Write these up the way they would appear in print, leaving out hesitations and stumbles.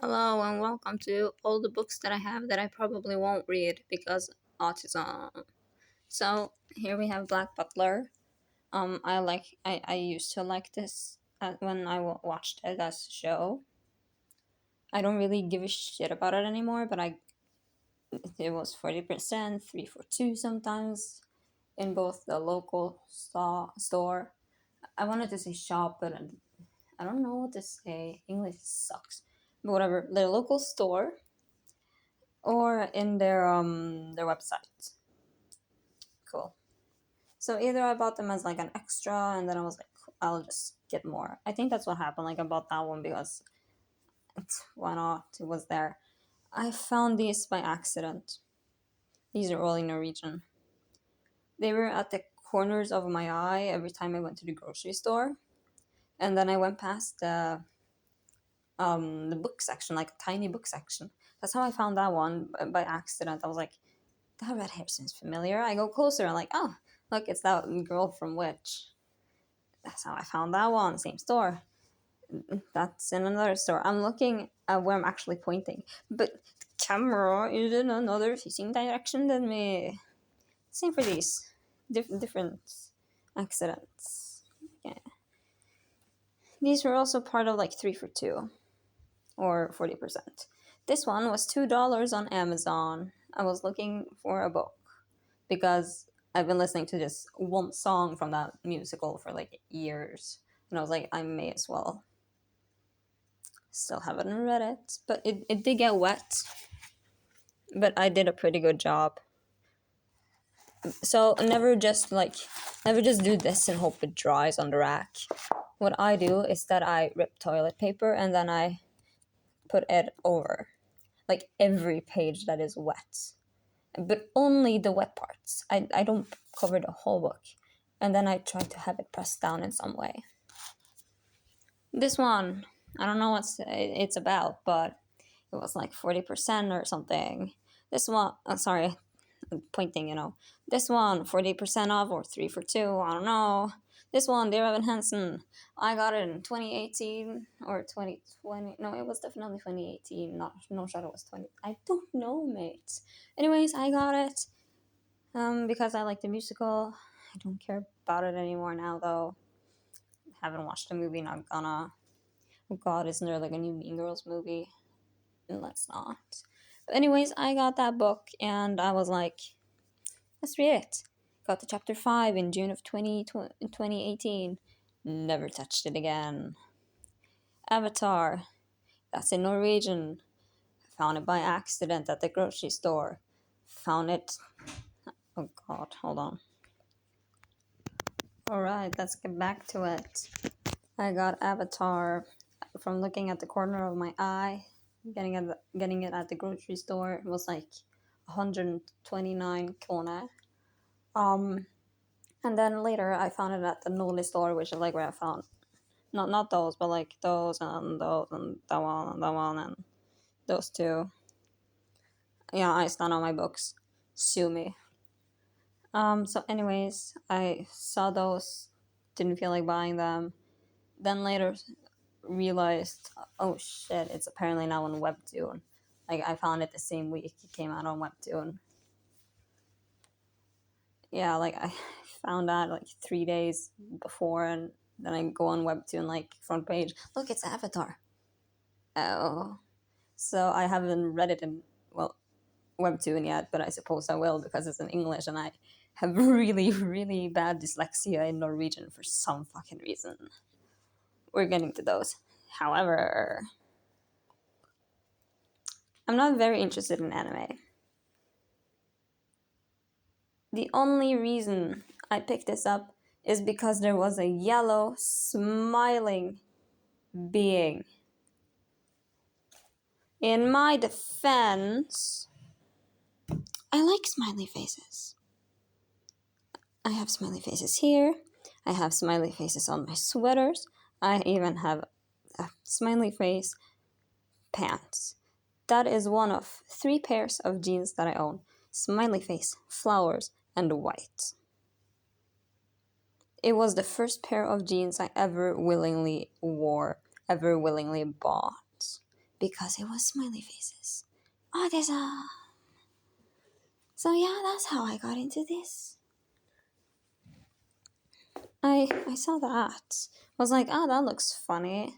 Hello and welcome to all the books that I have that I probably won't read because autism. So here we have Black Butler. I used to like this when watched it as a show. I don't really give a shit about it anymore, but it was 40%, 3 for 2 sometimes in both the local store. I wanted to say shop, but I don't know what to say. English sucks. But whatever, the local store or in their website. Cool. So either I bought them as like an extra, and then I was like, I'll just get more. I think that's what happened. Like I bought that one because why not? It was there. I found these by accident. These are all in Norwegian. They were at the corners of my eye every time I went to the grocery store, and then I went past the book section, like a tiny book section. That's how I found that one by accident. I was like, that red hair seems familiar. I go closer and like, oh, look, it's that girl from Witch. That's how I found that one. Same store. That's in another store. I'm looking at where I'm actually pointing, but the camera is in another facing direction than me. Same for these. Different accidents. Yeah. These were also part of like 3 for 2 or 40%. This one was $2 on Amazon. I was looking for a book because I've been listening to just one song from that musical for like years. And I was like, I may as well. Still haven't read it, but it did get wet. But I did a pretty good job. So never just do this and hope it dries on the rack. What I do is that I rip toilet paper and then I put it over like every page that is wet, but only the wet parts. I don't cover the whole book. And then I try to have it pressed down in some way. This one, I don't know what it's about, but it was like 40% or something. This one, sorry, I'm pointing, This one, 40% off or 3 for 2, I don't know. This one, Dear Evan Hansen, I got it in 2018 or 2020. No, it was definitely 2018. No shot, it was 20. I don't know, mate. Anyways, I got it because I like the musical. I don't care about it anymore now, though. Haven't watched the movie, not gonna. Oh god, isn't there like a new Mean Girls movie? Let's not. But anyways, I got that book and I was like, let's read it. Got to chapter 5 in June of 2018. Never touched it again. Avatar. That's in Norwegian. Found it by accident at the grocery store. Found it. Oh god, hold on. Alright, let's get back to it. I got Avatar from looking at the corner of my eye. Getting it at the grocery store. It was like 129 krona. And then later I found it at the Nordli store, which is like where I found not those, but like those and that one and those two. Yeah, I stand on my books. Sue me. So anyways, I saw those, didn't feel like buying them. Then later realized, oh shit, it's apparently now on Webtoon. Like I found it the same week it came out on Webtoon. Yeah, like I found out like 3 days before, and then I go on Webtoon, like front page. Look, it's Avatar. Oh, so I haven't read it in Webtoon yet, but I suppose I will because it's in English, and I have really, really bad dyslexia in Norwegian for some fucking reason. We're getting to those. However, I'm not very interested in anime. The only reason I picked this up is because there was a yellow, smiling being. In my defense, I like smiley faces. I have smiley faces here. I have smiley faces on my sweaters. I even have a smiley face pants. That is one of 3 pairs of jeans that I own. Smiley face, flowers, and white. It was the first pair of jeans I ever willingly wore, ever willingly bought. because it was smiley faces. Autism. So yeah, that's how I got into this. I saw that. I was like, oh, that looks funny.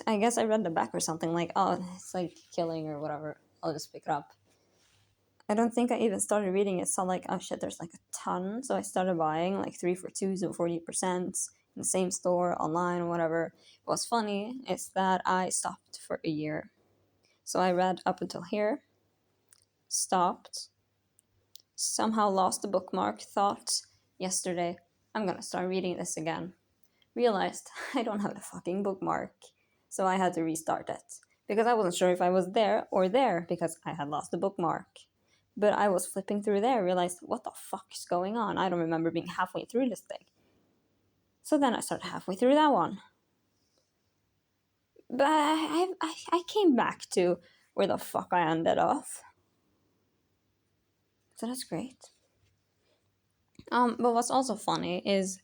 I guess I read the back or something like, oh, it's like killing or whatever. I'll just pick it up. I don't think I even started reading it. Saw like, oh shit, there's like a ton. So I started buying like 3 for 2, so 40% in the same store, online, or whatever. What's funny is that I stopped for a year. So I read up until here, stopped, somehow lost the bookmark, thought yesterday, I'm gonna start reading this again. Realized I don't have the fucking bookmark. So I had to restart it. Because I wasn't sure if I was there or there because I had lost the bookmark. But I was flipping through there, realized what the fuck is going on? I don't remember being halfway through this thing. So then I started halfway through that one. But I came back to where the fuck I ended off. So that's great. But what's also funny is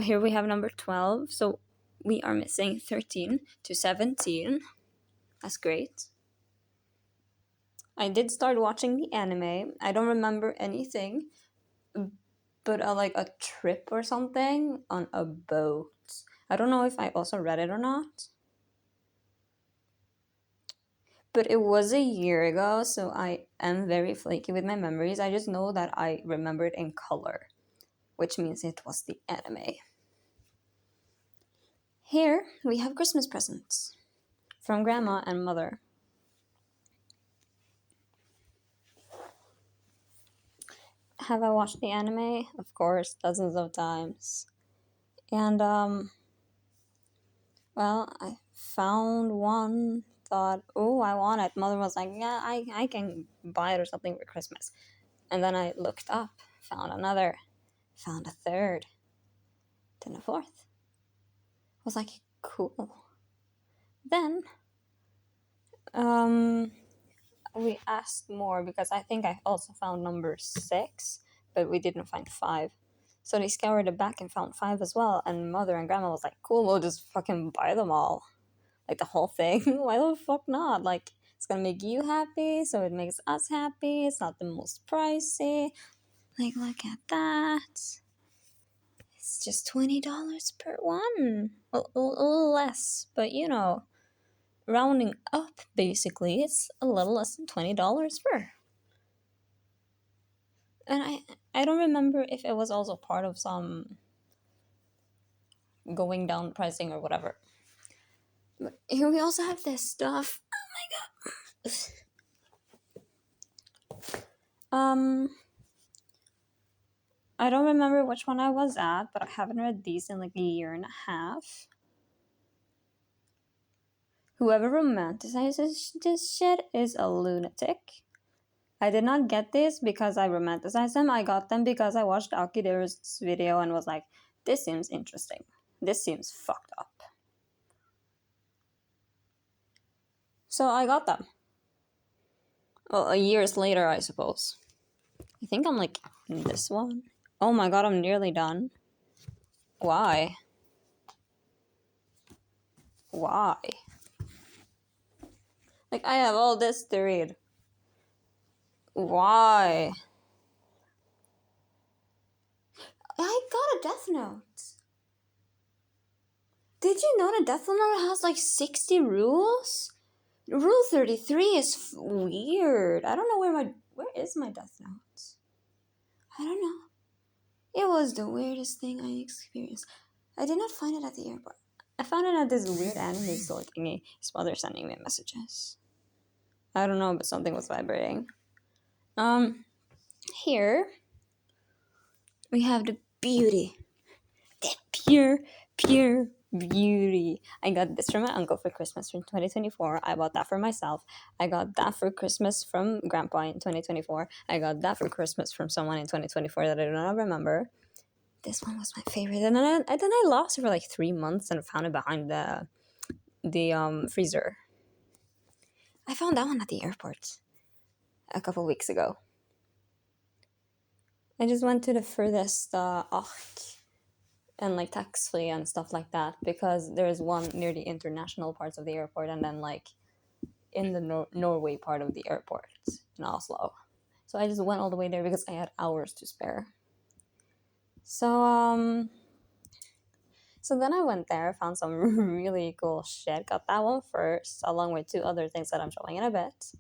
here we have number 12. So we are missing 13 to 17. That's great. I did start watching the anime. I don't remember anything, but like a trip or something on a boat. I don't know if I also read it or not. But it was a year ago, so I am very flaky with my memories. I just know that I remember it in color, which means it was the anime. Here we have Christmas presents from grandma and mother. Have I watched the anime? Of course, dozens of times. And well, I found one, thought, oh, I want it. Mother was like, yeah, I can buy it or something for Christmas. And then I looked up, found another, found a third, then a fourth. I was like, cool. Then we asked more because I think I also found number 6, but we didn't find 5. So they scoured the back and found 5 as well. And mother and grandma was like, cool, we'll just fucking buy them all. Like the whole thing. Why the fuck not? Like, it's gonna make you happy, so it makes us happy. It's not the most pricey. Like, look at that. It's just $20 per one. A little less, but you know, rounding up, basically, it's a little less than $20 per. And I don't remember if it was also part of some going down pricing or whatever. But here we also have this stuff. Oh my god. I don't remember which one I was at, but I haven't read these in like a year and a half. Whoever romanticizes this shit is a lunatic. I did not get this because I romanticized them. I got them because I watched Akideru's video and was like, this seems interesting. This seems fucked up. So I got them. Well, years later, I suppose. I think I'm like in this one. Oh my god, I'm nearly done. Why? Why? Like, I have all this to read. Why? I got a Death Note. Did you know that Death Note has like 60 rules? Rule 33 is weird. I don't know where is my Death Note? I don't know. It was the weirdest thing I experienced. I did not find it at the airport. I found it at this weird anime store thingy. His mother sending me messages. I don't know, but something was vibrating. Here we have the beauty. The pure beauty. I got this from my uncle for Christmas from 2024. I bought that for myself. I got that for Christmas from grandpa in 2024. I got that for Christmas from someone in 2024 that I do not remember. This one was my favorite. And then I lost it for like 3 months and found it behind the freezer. I found that one at the airport a couple weeks ago. I just went to the furthest and like tax free and stuff like that, because there's one near the international parts of the airport, and then like in the Norway part of the airport in Oslo. So I just went all the way there because I had hours to spare. So so then I went there, found some really cool shit, got that one first, along with two other things that I'm showing in a bit.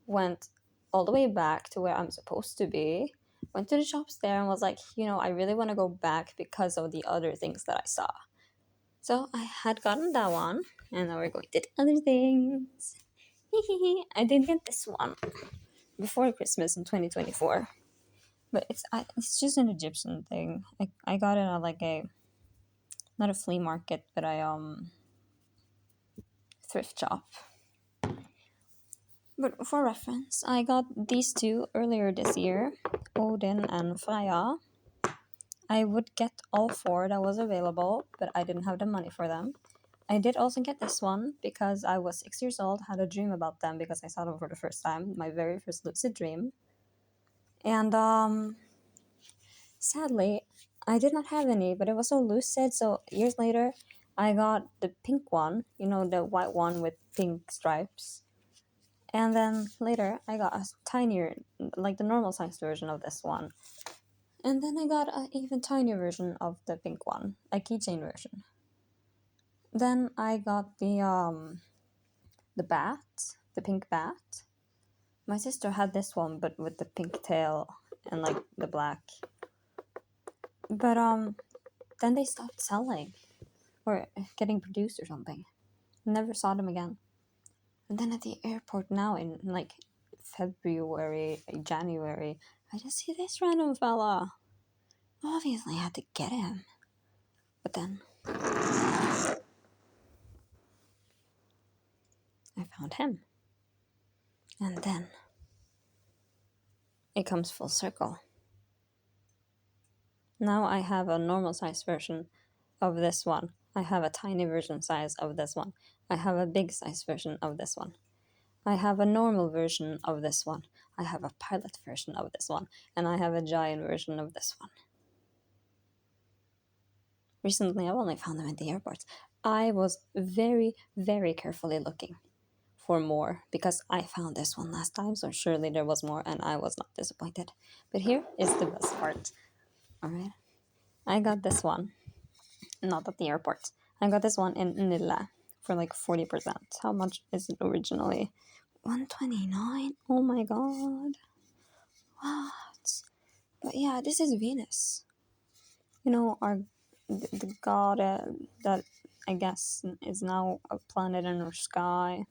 Went all the way back to where I'm supposed to be, went to the shops there and was like, I really want to go back because of the other things that I saw. So I had gotten that one, and now we're going to the other things. I did get this one before Christmas in 2024, but it's just an Egyptian thing. I got it at like a, not a flea market, but I thrift shop. But for reference, I got these two earlier this year, Odin and Freya. I would get all four that was available, but I didn't have the money for them. I did also get this one because I was 6 years old, had a dream about them because I saw them for the first time, my very first lucid dream. And sadly, I did not have any, but it was so lucid. So years later, I got the pink one, the white one with pink stripes. And then later, I got a tinier, like the normal size version of this one. And then I got an even tinier version of the pink one, a keychain version. Then I got the bat, the pink bat. My sister had this one, but with the pink tail and like the black. But then they stopped selling or getting produced or something. Never saw them again. And then at the airport now in like February, January, I just see this random fella. Obviously, I had to get him. But then I found him. And then it comes full circle. Now I have a normal size version of this one. I have a tiny version size of this one. I have a big size version of this one. I have a normal version of this one. I have a pilot version of this one. And I have a giant version of this one. Recently, I've only found them at the airports. I was very, very carefully looking for more because I found this one last time, so surely there was more and I was not disappointed. But here is the best part. All right. I got this one, not at the airport. I got this one in Nille for like 40%. How much is it originally? 129. Oh my god. What? But yeah, this is Venus. Our the god that I guess is now a planet in our sky.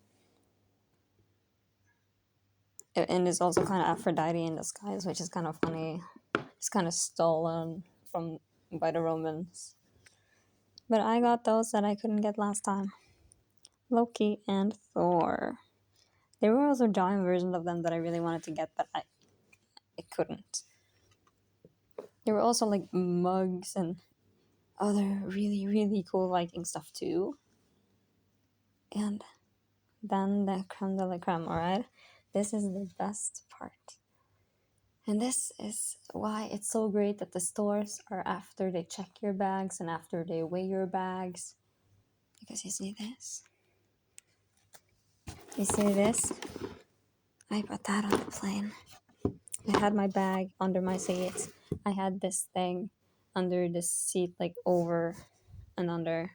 And is also kind of Aphrodite in disguise, which is kind of funny. It's kind of stolen from by the Romans. But I got those that I couldn't get last time. Loki and Thor. There were also giant versions of them that I really wanted to get, but I couldn't. There were also like mugs and other really, really cool Viking stuff too. And then the creme de la creme, alright? This is the best part. And this is why it's so great that the stores are after they check your bags and after they weigh your bags. Because you see this? You see this? I put that on the plane. I had my bag under my seat. I had this thing under the seat, like over and under.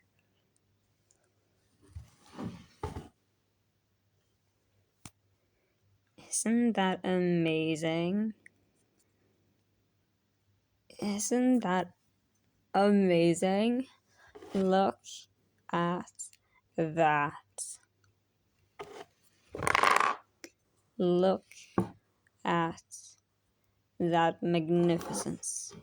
Isn't that amazing? Isn't that amazing? Look at that. Look at that magnificence.